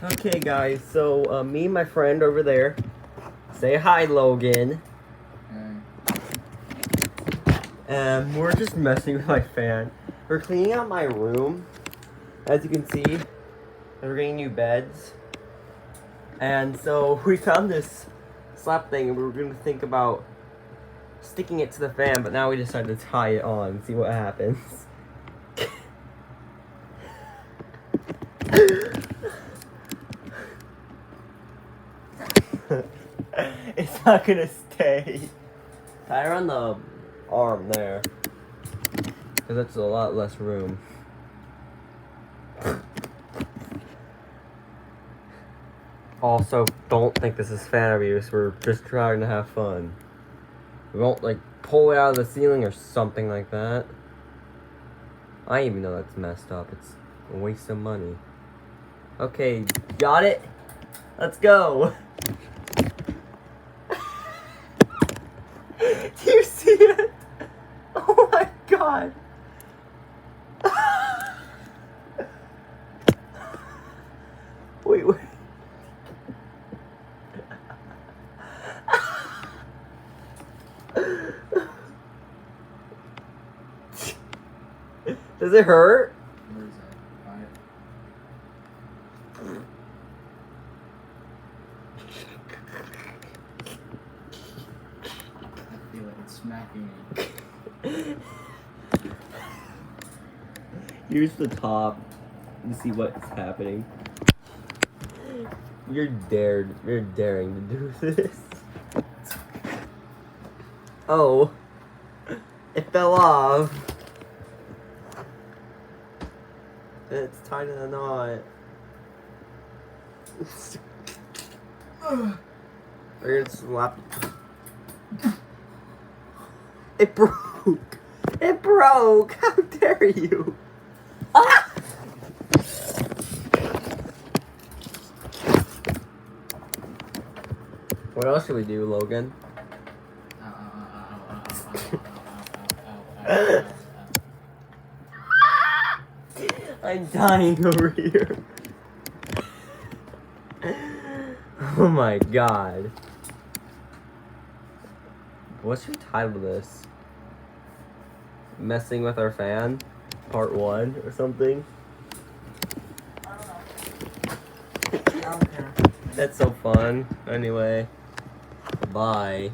Okay, guys, so me and my friend over there, say hi, Logan. We're just messing with my fan. We're cleaning out my room, as you can see. We're getting new beds. And so we found this slap thing and we were going to think about sticking it to the fan, but now we decided to tie it on and see what happens. It's not gonna stay. Tie her on the arm there, because that's a lot less room. Also, don't think this is fan abuse. We're just trying to have fun. We won't like pull it out of the ceiling or something like that. I even know that's messed up. It's a waste of money. Okay, got it? Let's go. Do you see it? Oh my god. Wait. Does it hurt? Where is that? I feel like it's smacking me. Here's the top. You see what's happening. You're daring to do this. Oh. It fell off. It's tied in a knot. We're gonna slap. It broke. It broke. How dare you? Ah! What else should we do, Logan? I'm dying over here. Oh my god. What should we title this? Messing with our fan? Part 1 or something? I don't care. That's so fun. Anyway, bye.